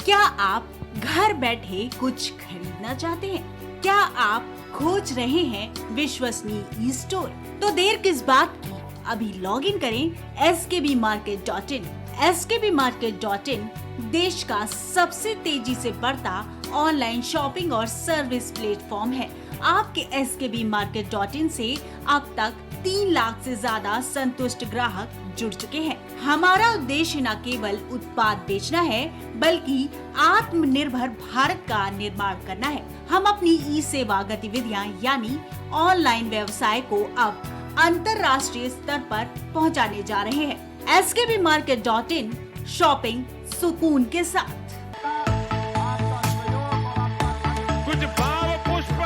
क्या आप घर बैठे कुछ खरीदना चाहते हैं? क्या आप खोज रहे हैं विश्वसनीय ई स्टोर? तो देर किस बात की, अभी लॉग इन करें skbmarket.in। skbmarket.in देश का सबसे तेजी से बढ़ता ऑनलाइन शॉपिंग और सर्विस प्लेटफॉर्म है। आपके skbmarket.in से अब तक 3 लाख से ज्यादा संतुष्ट ग्राहक जुड़ चुके हैं। हमारा उद्देश्य न केवल उत्पाद बेचना है, बल्कि आत्मनिर्भर भारत का निर्माण करना है। हम अपनी ई सेवा गतिविधियां यानी ऑनलाइन व्यवसाय को अब अंतर्राष्ट्रीय स्तर पर पहुंचाने जा रहे हैं। skbmarket.in, शॉपिंग सुकून के साथ। कुछ भाव पुष्प।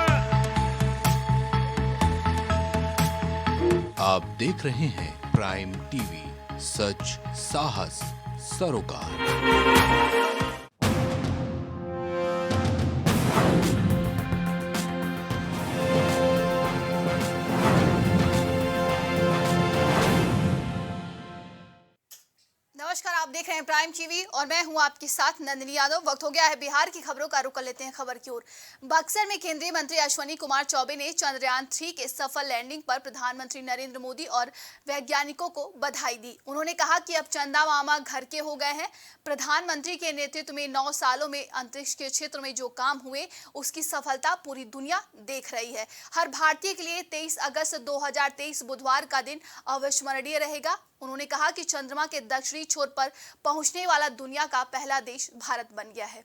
आप देख रहे हैं प्राइम टीवी, सच साहस सरोकार। नमस्कार, आप देख रहे हैं प्राइम टीवी और मैं हूं आपके साथ नंदिनी यादव। वक्त हो गया है बिहार की खबरों का रुख कर लेते हैं खबर की ओर। बक्सर में केंद्रीय मंत्री अश्विनी कुमार चौबे ने चंद्रयान 3 के सफल लैंडिंग पर प्रधानमंत्री नरेंद्र मोदी और वैज्ञानिकों को बधाई दी। उन्होंने कहा कि अब चंदा मामा घर के हो गए हैं। प्रधानमंत्री के नेतृत्व में 9 सालों में अंतरिक्ष के क्षेत्र में जो काम हुए उसकी सफलता पूरी दुनिया देख रही है। हर भारतीय के लिए 23 अगस्त 2023 बुधवार का दिन अविस्मरणीय रहेगा। उन्होंने कहा कि चंद्रमा के दक्षिणी छोर पर पहुंचने वाला दुनिया का पहला देश भारत बन गया है।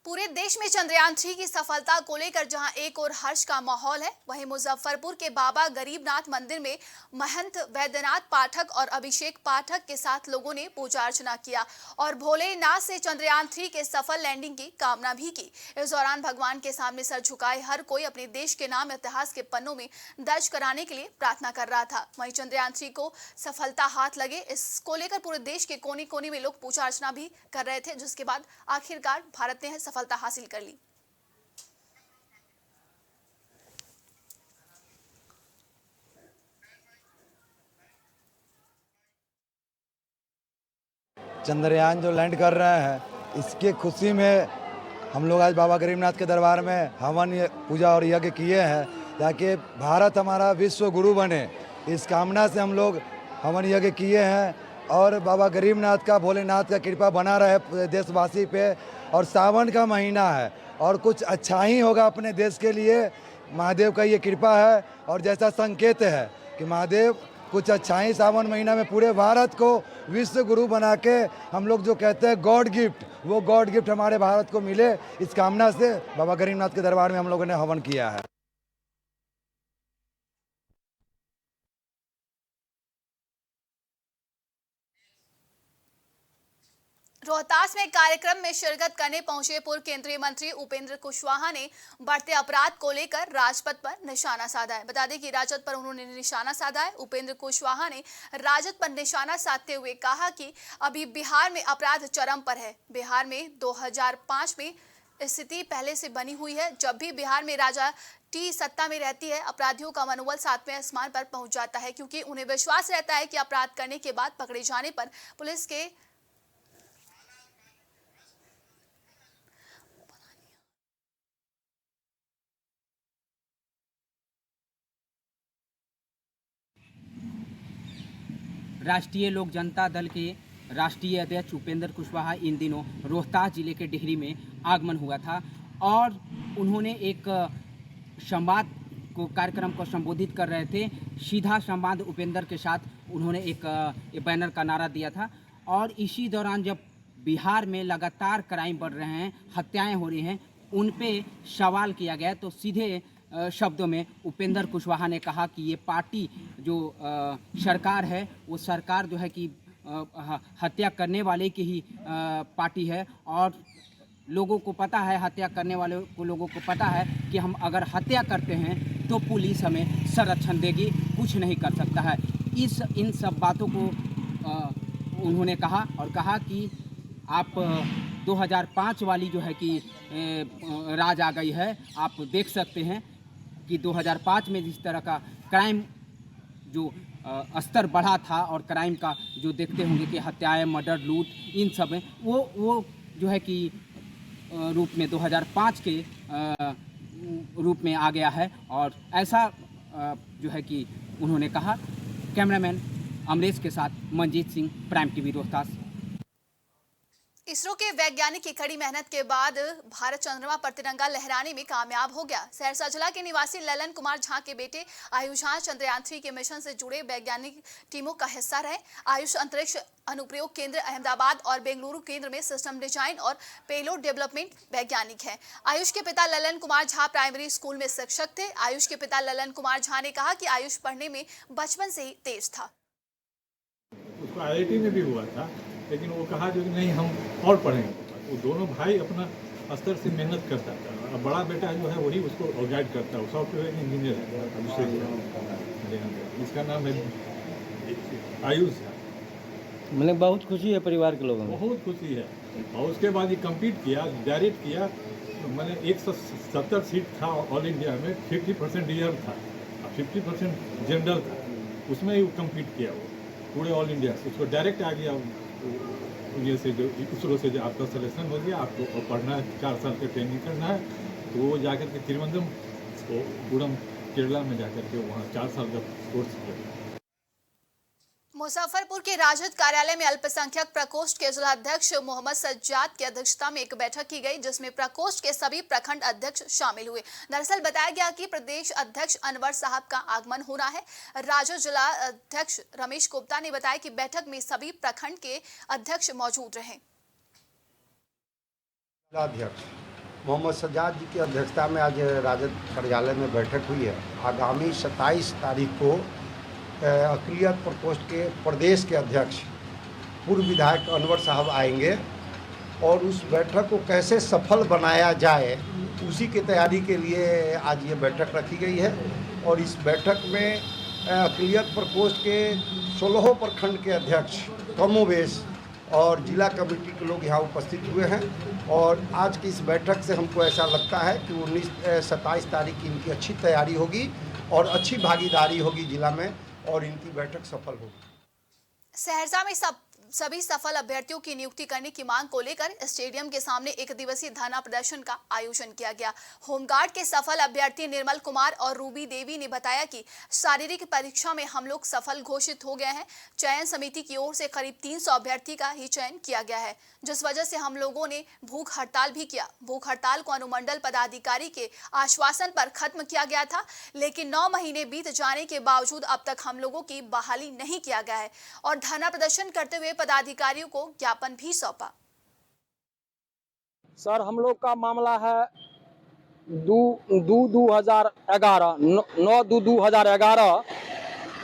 पूरे देश में चंद्रयान 3 की सफलता को लेकर जहां एक और हर्ष का माहौल है, वहीं मुजफ्फरपुर के बाबा गरीबनाथ मंदिर में महंत वैद्यनाथ पाठक और अभिषेक पाठक के साथ लोगों ने पूजा अर्चना किया और भोलेनाथ से चंद्रयान 3 के सफल लैंडिंग की कामना भी की। इस दौरान भगवान के सामने सर झुकाए हर कोई अपने देश के नाम इतिहास के पन्नों में दर्ज कराने के लिए प्रार्थना कर रहा था। वहीं चंद्रयान 3 को सफलता हाथ लगे, इसको लेकर पूरे देश के कोने कोने में लोग पूजा अर्चना भी कर रहे थे, जिसके बाद आखिरकार भारत ने सफलता हासिल कर ली। चंद्रयान जो लैंड कर रहे हैं, इसके खुशी में हम लोग आज बाबा गरीबनाथ के दरबार में हवन पूजा और यज्ञ किए हैं ताकि भारत हमारा विश्व गुरु बने। इस कामना से हम लोग हवन यज्ञ किए हैं और बाबा गरीबनाथ का, भोलेनाथ का कृपा बना रहे देशवासी पे। और सावन का महीना है और कुछ अच्छा ही होगा अपने देश के लिए। महादेव का ये कृपा है और जैसा संकेत है कि महादेव कुछ अच्छा ही सावन महीना में पूरे भारत को विश्व गुरु बना के, हम लोग जो कहते हैं गॉड गिफ्ट, वो गॉड गिफ्ट हमारे भारत को मिले, इस कामना से बाबा गरीबनाथ के दरबार में हम लोगों ने हवन किया है। रोहतास में कार्यक्रम में शिरकत करने पहुंचे पूर्व केंद्रीय मंत्री उपेंद्र कुशवाहा ने बढ़ते अपराध को लेकर राजपथ पर निशाना साधा है। बता दें कि राजद पर उन्होंने निशाना साधा है। उपेंद्र कुशवाहा ने राजद पर निशाना साधते हुए कहा कि अभी बिहार में अपराध चरम पर है। बिहार में 2005 में स्थिति पहले से बनी हुई है। जब भी बिहार में राजा टी सत्ता में रहती है, अपराधियों का मनोबल 7वें आसमान पर पहुंच जाता है, क्योंकि उन्हें विश्वास रहता है कि अपराध करने के बाद पकड़े जाने पर पुलिस के राष्ट्रीय लोक जनता दल के राष्ट्रीय अध्यक्ष उपेंद्र कुशवाहा इन दिनों रोहतास जिले के डिहरी में आगमन हुआ था और उन्होंने एक संवाद को कार्यक्रम को संबोधित कर रहे थे। सीधा संवाद उपेंद्र के साथ उन्होंने एक बैनर का नारा दिया था और इसी दौरान जब बिहार में लगातार क्राइम बढ़ रहे हैं, हत्याएं हो रही हैं, उन पे सवाल किया गया तो सीधे शब्दों में उपेंद्र कुशवाहा ने कहा कि ये पार्टी जो सरकार है, वो सरकार जो है कि हत्या करने वाले की ही पार्टी है और लोगों को पता है, हत्या करने वाले को लोगों को पता है कि हम अगर हत्या करते हैं तो पुलिस हमें संरक्षण देगी, कुछ नहीं कर सकता है। इन सब बातों को उन्होंने कहा और कहा कि आप 2005 वाली जो है कि राज आ गई है। आप देख सकते हैं कि 2005 में जिस तरह का क्राइम जो स्तर बढ़ा था और क्राइम का जो देखते होंगे कि हत्याएं, मर्डर, लूट, इन सब में वो जो है कि रूप में 2005 के रूप में आ गया है। और ऐसा जो है कि उन्होंने कहा। कैमरामैन अमरेश के साथ मंजीत सिंह, प्राइम टीवी रोहतास। इसरो के वैज्ञानिक की कड़ी मेहनत के बाद भारत चंद्रमा पर तिरंगा लहराने में कामयाब हो गया। सहरसा जिला के निवासी ललन कुमार झा के बेटे आयुष झा चंद्रयान 3 के मिशन से जुड़े वैज्ञानिक टीमों का हिस्सा रहे। आयुष अंतरिक्ष अनुप्रयोग केंद्र अहमदाबाद और बेंगलुरु केंद्र में सिस्टम डिजाइन और पेलोड डेवलपमेंट वैज्ञानिक है। आयुष के पिता ललन कुमार झा प्राइमरी स्कूल में शिक्षक थे। आयुष के पिता ललन कुमार झा ने कहा कि आयुष पढ़ने में बचपन से ही तेज था। उसको IIT में भी हुआ था, लेकिन वो कहा जो कि नहीं हम और पढ़ेंगे। वो दोनों भाई अपना स्तर से मेहनत करता था। अब बड़ा बेटा जो है वही उसको गाइड करता है। वो सॉफ्टवेयर इंजीनियर है, अभिषेक, इसका नाम है आयुष। मतलब बहुत खुशी है परिवार के लोगों में, बहुत खुशी है। और उसके बाद ये कम्पीट किया, डायरेक्ट किया। मैंने 170 सीट था ऑल इंडिया में, 50% रिजर्व था, 50% जनरल था। उसमें ही कम्पीट किया वो पूरे ऑल इंडिया से। उसको डायरेक्ट आ गया ये से, जो इसरो से जो आपका सिलेक्शन हो गया, आपको पढ़ना है, 4 साल का ट्रेनिंग करना है। तो वो जाकर के तिरुवनंतपुरम केरला में जाकर के वहाँ 4 साल का कोर्स किया। मुजफ्फरपुर के राजद कार्यालय में अल्पसंख्यक प्रकोष्ठ के जिलाध्यक्ष मोहम्मद सज्जाद की अध्यक्षता में एक बैठक की गई, जिसमें प्रकोष्ठ के सभी प्रखंड अध्यक्ष शामिल हुए। दरअसल बताया गया कि प्रदेश अध्यक्ष अनवर साहब का आगमन हो रहा है। राजद जिला अध्यक्ष रमेश गुप्ता ने बताया कि बैठक में सभी प्रखंड के अध्यक्ष मौजूद रहे। जिलाध्यक्ष मोहम्मद सज्जाद जी की अध्यक्षता में आज राजद कार्यालय में बैठक हुई है। आगामी 27 तारीख को अक़लियत प्रकोष्ठ के प्रदेश के अध्यक्ष पूर्व विधायक अनवर साहब आएंगे और उस बैठक को कैसे सफल बनाया जाए उसी की तैयारी के लिए आज ये बैठक रखी गई है। और इस बैठक में अक़लियत प्रकोष्ठ के 16 प्रखंड के अध्यक्ष कमोबेश और जिला कमेटी के लोग यहाँ उपस्थित हुए हैं। और आज की इस बैठक से हमको ऐसा लगता है कि 27 तारीख की इनकी अच्छी तैयारी होगी और अच्छी भागीदारी होगी जिला में, और इनकी बैठक सफल होगी। सहरसा में सभी सफल अभ्यर्थियों की नियुक्ति करने की मांग को लेकर स्टेडियम के सामने एक दिवसीय धरना प्रदर्शन का आयोजन किया गया। होमगार्ड के सफल अभ्यर्थी निर्मल कुमार और रूबी देवी ने बताया कि शारीरिक परीक्षा में हम लोग सफल घोषित हो गए हैं। चयन समिति की ओर से करीब 300 अभ्यर्थी का ही चयन किया गया है, जिस वजह से हम लोगों ने भूख हड़ताल भी किया। भूख हड़ताल को अनुमंडल पदाधिकारी के आश्वासन पर खत्म किया गया था, लेकिन 9 महीने बीत जाने के बावजूद अब तक हम लोगों की बहाली नहीं किया गया है। और धरना प्रदर्शन करते हुए पदाधिकारियों को ज्ञापन भी सौंपा। सर हम लोग का मामला है 9/2/2011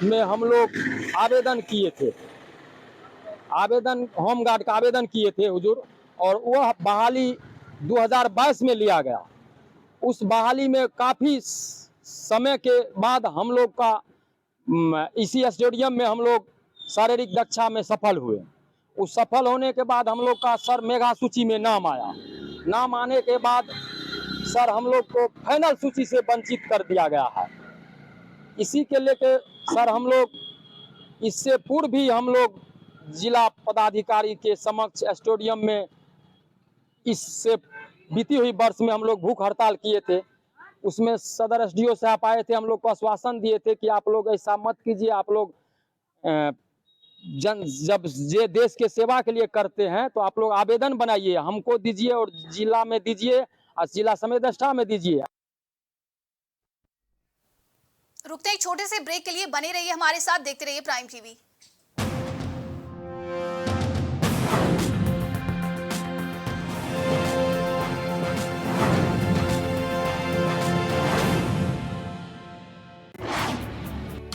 में हम लोग आवेदन किए थे, होमगार्ड का आवेदन किए थे हुजूर, और वह बहाली 2022 में लिया गया। उस बहाली में काफ़ी समय के बाद हम लोग का इसी स्टेडियम में हम लोग शारीरिक दक्षता में सफल हुए। उस सफल होने के बाद हम लोग का सर मेगा सूची में नाम आया। नाम आने के बाद सर हम लोग को फाइनल सूची से वंचित कर दिया गया है। इसी के लेके सर हम लोग इससे पूर्व भी हम लोग जिला पदाधिकारी के समक्ष स्टेडियम में इससे बीती हुई वर्ष में हम लोग भूख हड़ताल किए थे। उसमें सदर SDO साहब आए थे, हम लोग को आश्वासन दिए थे कि आप लोग ऐसा मत कीजिए, आप लोग जब ये देश के सेवा के लिए करते हैं तो आप लोग आवेदन बनाइए, हमको दीजिए और जिला में दीजिए और जिला संवेदना में दीजिए। रुकते एक छोटे से ब्रेक के लिए बने रहिए हमारे साथ, देखते रहिए प्राइम टीवी।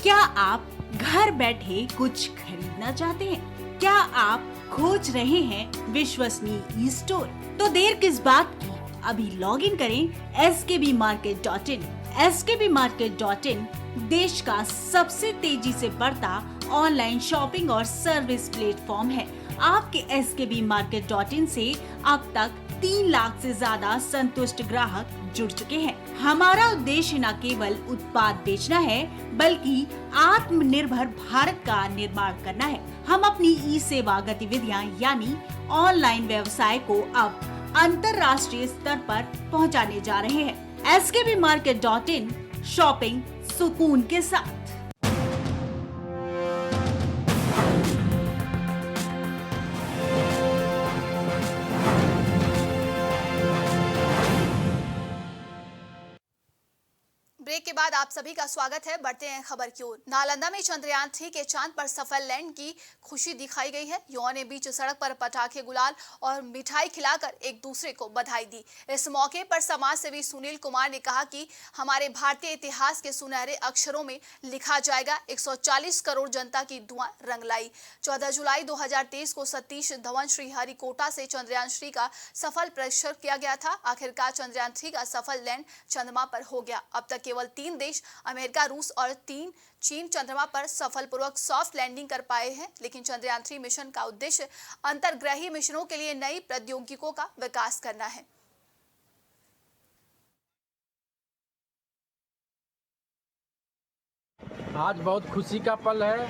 क्या आप घर बैठे कुछ खरीदना चाहते हैं? क्या आप खोज रहे हैं विश्वसनीय स्टोर? तो देर किस बात की, अभी लॉग इन करें skbmarket.in। skbmarket.in देश का सबसे तेजी से बढ़ता ऑनलाइन शॉपिंग और सर्विस प्लेटफॉर्म है। आपके skbmarket.in से अब तक 3 लाख से ज्यादा संतुष्ट ग्राहक जुड़ चुके हैं। हमारा उद्देश्य न केवल उत्पाद बेचना है बल्कि आत्मनिर्भर भारत का निर्माण करना है। हम अपनी ई सेवा गतिविधियां यानी ऑनलाइन व्यवसाय को अब अंतर्राष्ट्रीय स्तर पर पहुंचाने जा रहे हैं। skbmarket.in शॉपिंग सुकून के साथ। ब्रेक के बाद आप सभी का स्वागत है। बढ़ते हैं खबर की ओर। नालंदा में चंद्रयान 3 के चांद पर सफल लैंड की खुशी दिखाई गई है। युवाओं ने बीच सड़क पर पटाखे, गुलाल और मिठाई खिलाकर एक दूसरे को बधाई दी। इस मौके पर समाज सेवी सुनील कुमार ने कहा कि हमारे भारतीय इतिहास के सुनहरे अक्षरों में लिखा जाएगा। 140 करोड़ जनता की दुआ रंग लाई। 14 जुलाई 2023 को सतीश धवन श्रीहरिकोटा से चंद्रयान 3 का सफल परीक्षण किया गया था। आखिरकार चंद्रयान 3 का सफल लैंड चंद्रमा पर हो गया। अब तक केवल 3 देश अमेरिका, रूस और चीन चंद्रमा पर सफलपूर्वक सॉफ्ट लैंडिंग कर पाए हैं। लेकिन चंद्रयान 3 मिशन का उद्देश्य अंतर्ग्रही मिशनों के लिए नई प्रौद्योगिकियों का विकास करना है। आज बहुत खुशी का पल है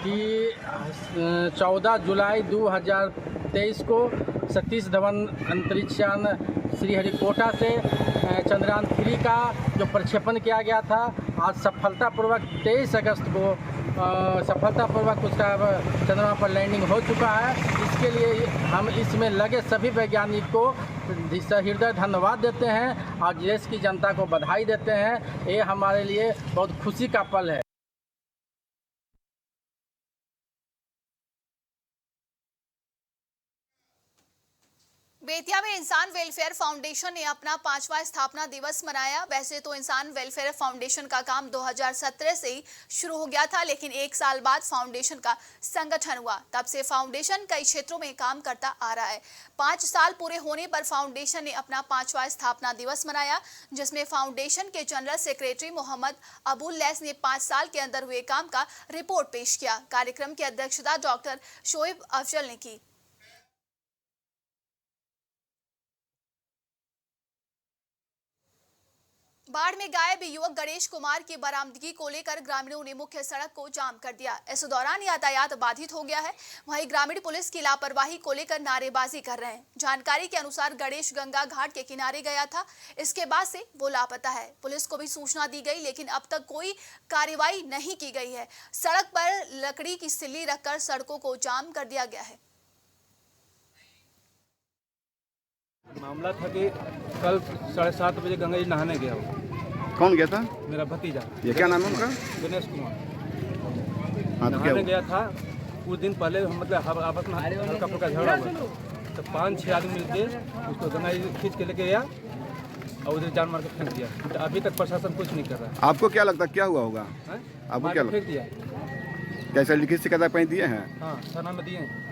कि 14 जुलाई 2023 को सतीश धवन अंतरिक्षयान श्रीहरिकोटा से चंद्रयान 3 का जो प्रक्षेपण किया गया था, आज सफलतापूर्वक 23 अगस्त को सफलतापूर्वक उसका चंद्रमा पर लैंडिंग हो चुका है। इसके लिए हम इसमें लगे सभी वैज्ञानिक को हृदय धन्यवाद देते हैं और देश की जनता को बधाई देते हैं। ये हमारे लिए बहुत खुशी का पल है। बेतिया में इंसान वेलफेयर फाउंडेशन ने अपना 5वां स्थापना दिवस मनाया। वैसे तो इंसान वेलफेयर फाउंडेशन का काम 2017 से ही शुरू हो गया था, लेकिन 1 साल बाद फाउंडेशन का संगठन हुआ। तब से फाउंडेशन कई क्षेत्रों में काम करता आ रहा है। 5 साल पूरे होने पर फाउंडेशन ने अपना 5वां स्थापना दिवस मनाया, जिसमें फाउंडेशन के general secretary Mohammad Abul lace ने 5 साल के अंदर हुए काम का रिपोर्ट पेश किया। कार्यक्रम की अध्यक्षता डॉक्टर शोएब अफजल ने की। बाढ़ में गायब युवक गणेश कुमार की बरामदगी को लेकर ग्रामीणों ने मुख्य सड़क को जाम कर दिया। इस दौरान यातायात बाधित हो गया है। वहीं ग्रामीण पुलिस की लापरवाही को लेकर नारेबाजी कर रहे हैं। जानकारी के अनुसार गणेश गंगा घाट के किनारे गया था। इसके बाद से वो लापता है। पुलिस को भी सूचना दी गई, लेकिन अब तक कोई कार्रवाई नहीं की गई है। सड़क पर लकड़ी की सिल्ली रखकर सड़कों को जाम कर दिया गया है। मामला था कि कल 7:30 बजे गंगा जी नहाने गया हो। कौन गया था? मेरा भतीजा। ये क्या नाम है उनका? गणेश कुमार। हाँ, तो क्या नहाने गया था। कुछ दिन पहले मतलब आपस में हल्का फुल्का झगड़ा हुआ, तो 5-6 आदमी मिलके उसको गंगा जी खींच के लेके गया और उधर जान मार के फेंक दिया। तो अभी तक प्रशासन कुछ नहीं कर रहा है। आपको क्या लगता है क्या हुआ होगा? आपको क्या फेंक दिया? कैसे लिखित शिकायत कहीं दिए हैं? हाँ, थाना में दिए हैं।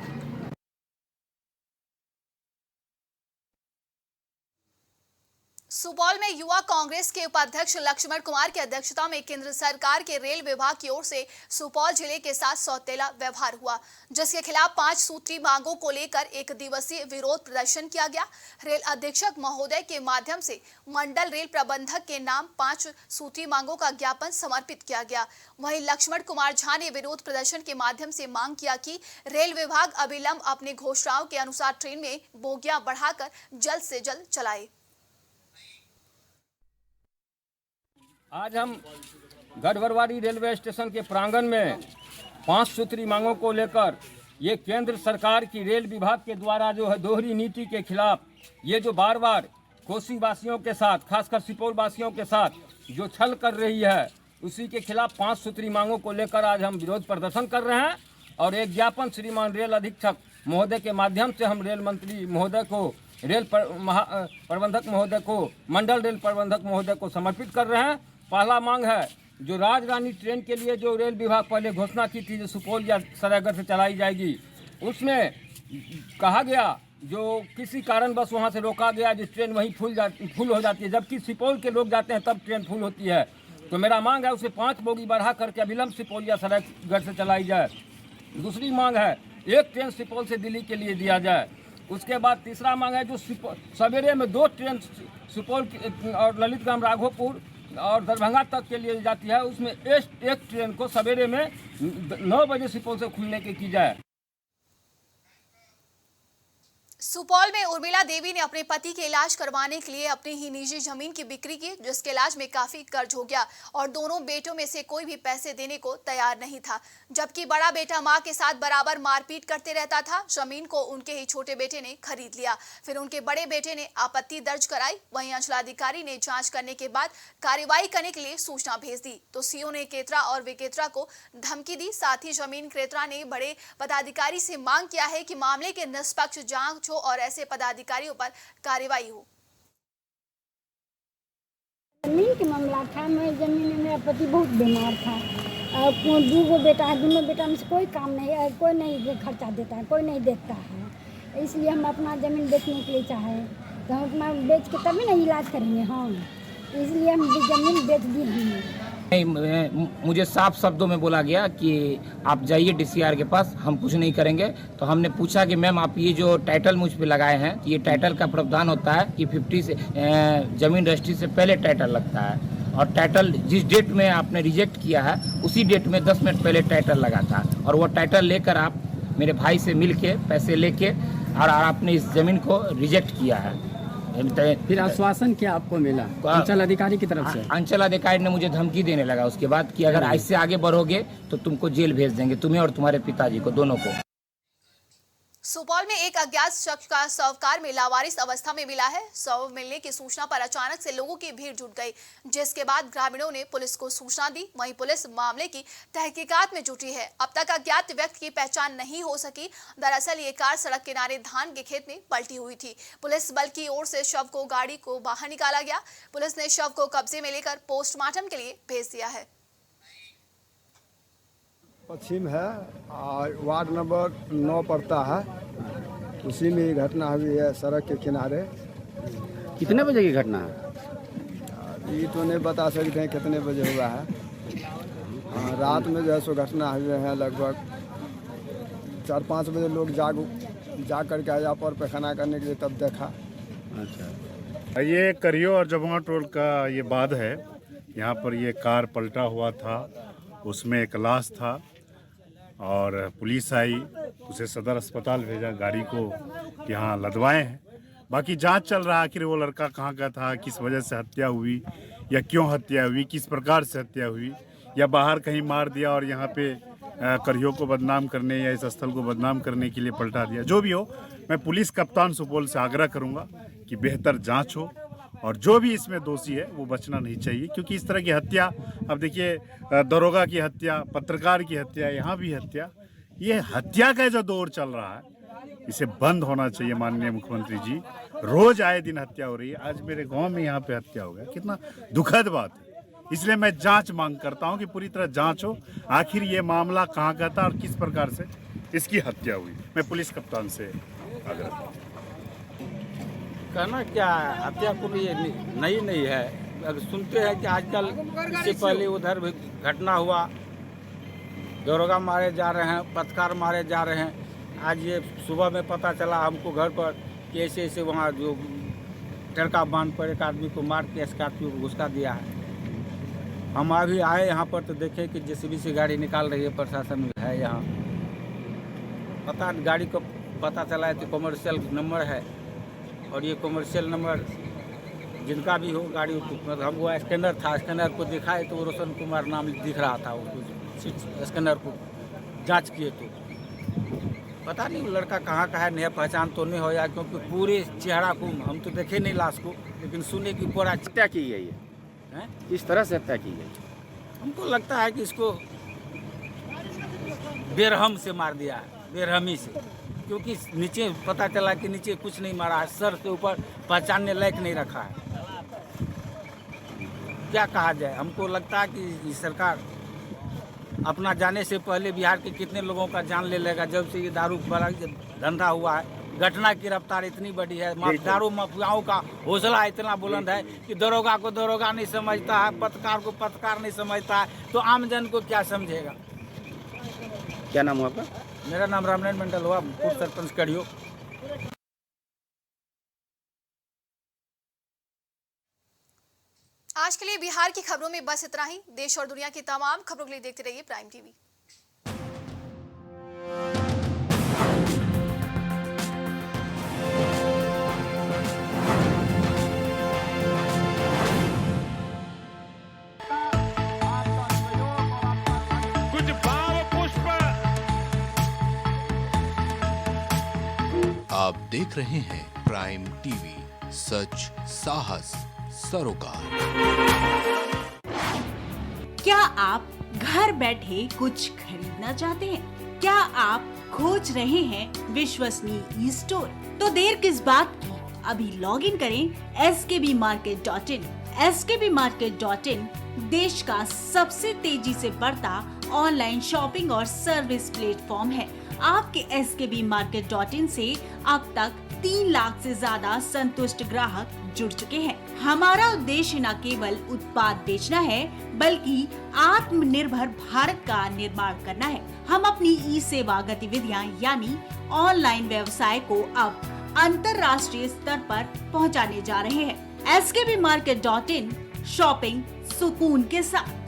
सुपौल में युवा कांग्रेस के उपाध्यक्ष लक्ष्मण कुमार की अध्यक्षता में केंद्र सरकार के रेल विभाग की ओर से सुपौल जिले के साथ सौतेला व्यवहार हुआ, जिसके खिलाफ 5 सूत्री मांगों को लेकर 1 दिवसीय विरोध प्रदर्शन किया गया। रेल अधीक्षक महोदय के माध्यम से मंडल रेल प्रबंधक के नाम 5 सूत्री मांगों का ज्ञापन समर्पित किया गया। वहीं लक्ष्मण कुमार झा ने विरोध प्रदर्शन के माध्यम से मांग किया कि रेल विभाग अविलंब अपने घोषणाओं के अनुसार ट्रेन में बोगियां बढ़ाकर जल्द से जल्द चलाए। आज हम गढ़वरवाड़ी रेलवे स्टेशन के प्रांगण में 5 सूत्री मांगों को लेकर ये केंद्र सरकार की रेल विभाग के द्वारा जो है दोहरी नीति के खिलाफ ये जो बार बार कोसी वासियों के साथ, खासकर सुपौल वासियों के साथ जो छल कर रही है, उसी के खिलाफ 5 सूत्री मांगों को लेकर आज हम विरोध प्रदर्शन कर रहे हैं। और एक ज्ञापन श्रीमान रेल अधीक्षक महोदय के माध्यम से हम रेल मंत्री महोदय को, प्रबंधक महोदय को, मंडल रेल प्रबंधक महोदय को समर्पित कर रहे हैं। पहला मांग है जो राजरानी ट्रेन के लिए जो रेल विभाग पहले घोषणा की थी जो सुपौल या सरायगढ़ से चलाई जाएगी, उसमें कहा गया जो किसी कारणवश वहां से रोका गया जिस ट्रेन वहीं फुल हो जाती है, जबकि सुपौल के लोग जाते हैं तब ट्रेन फुल होती है। तो मेरा मांग है उसे 5 बोगी बढ़ा करके अविलंब सुपौल या सरायगढ़ से चलाई जाए। दूसरी मांग है एक ट्रेन सुपौल से दिल्ली के लिए दिया जाए। उसके बाद तीसरा मांग है जो सवेरे में 2 ट्रेन सुपौल और ललितगंज राघोपुर और दरभंगा तक के लिए जाती है, उसमें एक ट्रेन को सवेरे में 9 बजे सुपौल से खुलने की जाए। सुपौल में उर्मिला देवी ने अपने पति के इलाज करवाने के लिए अपनी ही निजी जमीन की बिक्री की, जिसके इलाज में काफी कर्ज हो गया और दोनों बेटों में से कोई भी पैसे देने को तैयार नहीं था, जबकि बड़ा बेटा मां के साथ बराबर मारपीट करते रहता था। जमीन को उनके ही छोटे बेटे ने खरीद लिया, फिर उनके बड़े बेटे ने आपत्ति दर्ज कराई। वहीं अंचलाधिकारी ने जांच करने के बाद कार्रवाई करने के लिए सूचना भेज दी तो सीओ ने क्रेता और विक्रेता को धमकी दी। साथ ही जमीन क्रेता ने बड़े पदाधिकारी से मांग किया है कि मामले के निष्पक्ष जांच हो और ऐसे पदाधिकारियों पर कार्रवाई हो। जमीन के मामला था। मैं जमीन में मेरा पति बहुत बीमार था और 2 बेटा है, दोनों बेटा में से कोई काम नहीं है, कोई नहीं खर्चा देता है, कोई नहीं देखता है। इसलिए हम अपना ज़मीन बेचने के लिए चाहे तो हम अपना बेच के तभी ना इलाज करेंगे हम, इसलिए हम ज़मीन बेच दी हमने। मुझे साफ शब्दों में बोला गया कि आप जाइए डीसीआर के पास, हम कुछ नहीं करेंगे। तो हमने पूछा कि मैम आप ये जो टाइटल मुझ पे लगाए हैं, ये टाइटल का प्रावधान होता है कि 50 से जमीन रजिस्ट्री से पहले टाइटल लगता है और टाइटल जिस डेट में आपने रिजेक्ट किया है उसी डेट में 10 मिनट पहले टाइटल लगा था और वो टाइटल लेकर आप मेरे भाई से मिल के पैसे लेके और आपने इस जमीन को रिजेक्ट किया है। फिर आश्वासन क्या आपको मिला अंचल अधिकारी की तरफ से? अंचल अधिकारी ने मुझे धमकी देने लगा उसके बाद कि अगर ऐसे आगे बढ़ोगे तो तुमको जेल भेज देंगे, तुम्हें और तुम्हारे पिताजी को, दोनों को। सुपौल में एक अज्ञात शख्स का शव कार में लावारिस अवस्था में मिला है। शव मिलने की सूचना पर अचानक से लोगों की भीड़ जुट गई, जिसके बाद ग्रामीणों ने पुलिस को सूचना दी। वहीं पुलिस मामले की तहकीकात में जुटी है। अब तक अज्ञात व्यक्ति की पहचान नहीं हो सकी। दरअसल ये कार सड़क किनारे धान के खेत में पलटी हुई थी। पुलिस बल की ओर से शव को गाड़ी को बाहर निकाला गया। पुलिस ने शव को कब्जे में लेकर पोस्टमार्टम के लिए भेज दिया है। पश्चिम है और वार्ड नंबर 9 पड़ता है, उसी में ये घटना हुई है सड़क के किनारे। कितने बजे की घटना है? ये तो नहीं बता सकते हैं कितने बजे हुआ है। रात में जो है सो घटना हुए हैं लगभग 4-5 बजे। लोग जा करके आया पर पैखाना करने के लिए, तब देखा। अच्छा, ये करियो और जमुआ टोल का ये बाद है। यहाँ पर ये कार पलटा हुआ था, उसमें एक लाश था और पुलिस आई, उसे सदर अस्पताल भेजा, गाड़ी को यहाँ लदवाए हैं। बाकी जांच चल रहा है आखिर वो लड़का कहाँ का था, किस वजह से हत्या हुई या क्यों हत्या हुई, किस प्रकार से हत्या हुई, या बाहर कहीं मार दिया और यहाँ पे करियो को बदनाम करने या इस स्थल को बदनाम करने के लिए पलटा दिया। जो भी हो, मैं पुलिस कप्तान सुपौल से आग्रह करूँगा कि बेहतर जाँच हो और जो भी इसमें दोषी है वो बचना नहीं चाहिए, क्योंकि इस तरह की हत्या, अब देखिए दरोगा की हत्या, पत्रकार की हत्या, यहाँ भी हत्या, ये हत्या का जो दौर चल रहा है इसे बंद होना चाहिए। माननीय मुख्यमंत्री जी, रोज आए दिन हत्या हो रही है। आज मेरे गांव में यहाँ पे हत्या हो गया, कितना दुखद बात है। इसलिए मैं जांच मांग करता हूँ कि पूरी तरह जांच हो, आखिर ये मामला कहाँ का था और किस प्रकार से इसकी हत्या हुई। मैं पुलिस कप्तान से आग्रह करता हूँ। कहना क्या है, हत्या कोई नहीं है। अगर सुनते हैं कि आजकल इससे पहले उधर भी घटना हुआ, दरोगा मारे जा रहे हैं, पत्रकार मारे जा रहे हैं। आज ये सुबह में पता चला हमको घर पर कि ऐसे ऐसे वहाँ जो टरका बांध पर एक आदमी को मार के स्कॉर्पियो को घुसका दिया है। हम अभी आए यहाँ पर तो देखे कि जेसीबी से गाड़ी निकाल रही है, प्रशासन है यहाँ। पता गाड़ी को पता चला है कि कमर्शियल नंबर है और ये कमर्शियल नंबर जिनका भी हो गाड़ी, मतलब हम वो स्कैनर था, स्कैनर को दिखाए तो रोशन कुमार नाम दिख रहा था। उसको स्कैनर को जांच किए तो पता नहीं लड़का कहाँ का है, नहीं पहचान तो नहीं हो या, क्योंकि पूरे चेहरा को हम तो देखे नहीं लाश को, लेकिन सुने की पूरा हत्या की गई है। किस तरह से हत्या की गई? हमको लगता है कि इसको बेरहम से मार दिया है, बेरहमी से, क्योंकि नीचे पता चला कि नीचे कुछ नहीं मारा है, सर के ऊपर पहचानने लायक नहीं रखा है। क्या कहा जाए, हमको लगता है कि सरकार अपना जाने से पहले बिहार के कितने लोगों का जान ले लेगा। जब से ये दारू वाला धंधा हुआ है, घटना की रफ्तार इतनी बड़ी है, दारू माफियाओं का हौसला इतना बुलंद है कि दरोगा को दरोगा नहीं समझता है, पत्रकार को पत्रकार नहीं समझता है, तो आम जन को क्या समझेगा। क्या नाम हुआ आपका? मेरा नाम रामनारायण मंडल हुआ, पूर्व सरपंच कड़ियो। लिए बिहार की खबरों में बस इतना ही। देश और दुनिया की तमाम खबरों के लिए देखते रहिए प्राइम टीवी। कुछ भाव पुष्प। आप देख रहे हैं प्राइम टीवी, सच साहस सरोकार। क्या आप घर बैठे कुछ खरीदना चाहते हैं? क्या आप खोज रहे हैं विश्वसनीय स्टोर? तो देर किस बात की, अभी लॉग इन करें skbmarket.in। skbmarket.in देश का सबसे तेजी से बढ़ता ऑनलाइन शॉपिंग और सर्विस प्लेटफॉर्म है। आपके skbmarket.in से अब तक 3 लाख से ज्यादा संतुष्ट ग्राहक जुड़ चुके हैं। हमारा उद्देश्य न केवल उत्पाद बेचना है, बल्कि आत्मनिर्भर भारत का निर्माण करना है। हम अपनी ई सेवा गतिविधियां यानी ऑनलाइन व्यवसाय को अब अंतर्राष्ट्रीय स्तर पर पहुंचाने जा रहे हैं। skbmarket.in शॉपिंग सुकून के साथ।